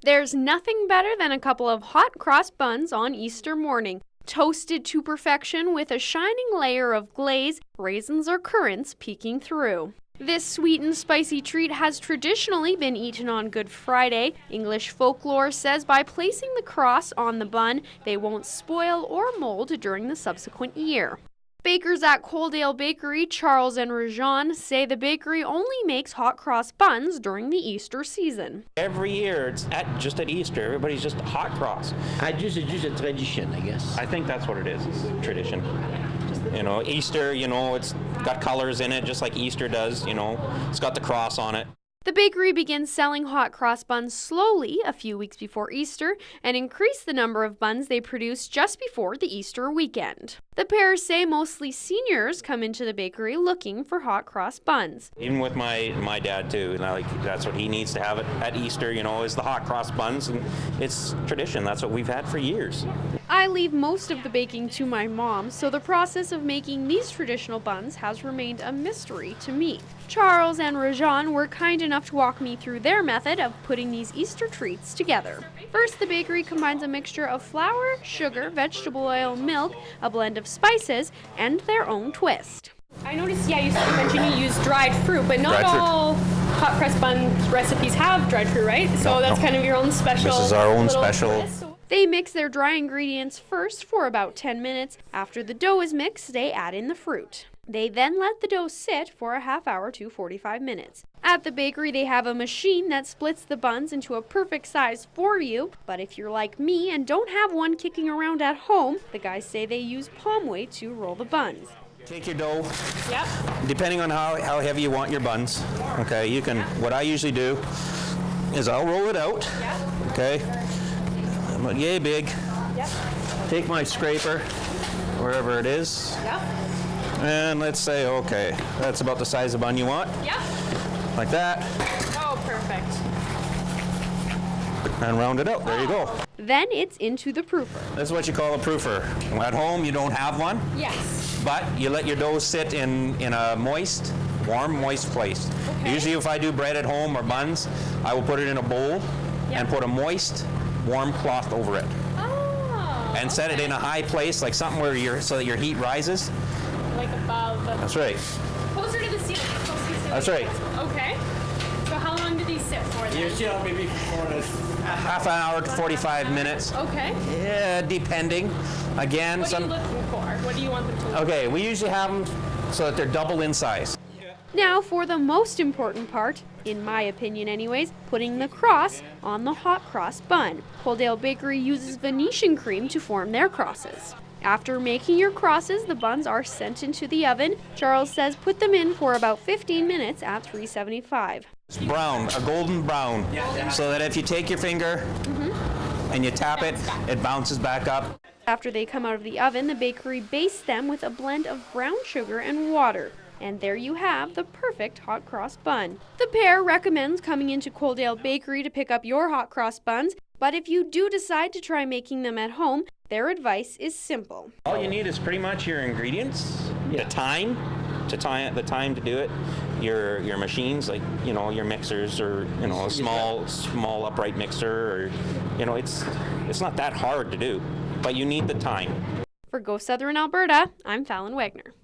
There's nothing better than a couple of hot cross buns on Easter morning. Toasted to perfection with a shining layer of glaze, raisins or currants peeking through. This sweet and spicy treat has traditionally been eaten on Good Friday. English folklore says by placing the cross on the bun, they won't spoil or mold during the subsequent year. Bakers at Coaldale Bakery, Charles and Rajan, say the bakery only makes hot cross buns during the Easter season. Every year, it's just at Easter, everybody's just hot cross. It's just a tradition, I guess. I think that's what it is, it's tradition. Easter, it's got colors in it, just like Easter does, it's got the cross on it. The bakery begins selling hot cross buns slowly a few weeks before Easter and increased the number of buns they produce just before the Easter weekend. The pair say mostly seniors come into the bakery looking for hot cross buns. Even with my dad too, that's what he needs to have at Easter, is the hot cross buns, and it's tradition. That's what we've had for years. I leave most of the baking to my mom, so the process of making these traditional buns has remained a mystery to me. Charles and Rajan were kind enough to walk me through their method of putting these Easter treats together. First, the bakery combines a mixture of flour, sugar, vegetable oil, milk, a blend of spices, and their own twist. I noticed, you mentioned you use dried fruit, but not all hot cross bun recipes have dried fruit, right? So that's kind of your own special. This is our own special. Twist. They mix their dry ingredients first for about 10 minutes. After the dough is mixed, they add in the fruit. They then let the dough sit for a half hour to 45 minutes. At the bakery, they have a machine that splits the buns into a perfect size for you. But if you're like me and don't have one kicking around at home, the guys say they use palm weight to roll the buns. Take your dough, depending on how heavy you want your buns. Okay, what I usually do is I'll roll it out, okay, about yay big, take my scraper, wherever it is, and let's say, okay, that's about the size of bun you want, like that. Oh, perfect. And round it out, there you go. Then it's into the proofer. That's what you call a proofer. At home, you don't have one. Yes. But you let your dough sit in a warm, moist place. Okay. Usually if I do bread at home or buns, I will put it in a bowl and put a moist, warm cloth over it. Oh, and set it in a high place, like something so that your heat rises. Like above. That's right. Closer to the ceiling. That's right. Okay. So how long do these sit for then? Usually maybe for half an hour to 45 minutes. Okay. Yeah, depending. Again, what are you looking for? What do you want them to look like? Okay, we usually have them so that they're double in size. Now for the most important part, in my opinion anyways, putting the cross on the hot cross bun. Coaldale Bakery uses Venetian cream to form their crosses. After making your crosses, the buns are sent into the oven. Charles says put them in for about 15 minutes at 375. It's brown, a golden brown, so that if you take your finger and you tap it, it bounces back up. After they come out of the oven, the bakery bastes them with a blend of brown sugar and water. And there you have the perfect hot cross bun. The pair recommends coming into Coaldale Bakery to pick up your hot cross buns, but if you do decide to try making them at home, their advice is simple. All you need is pretty much your ingredients, the time to do it, your machines, like your mixers, or a small upright mixer, or it's not that hard to do, but you need the time. For Go Southern Alberta, I'm Fallon Wagner.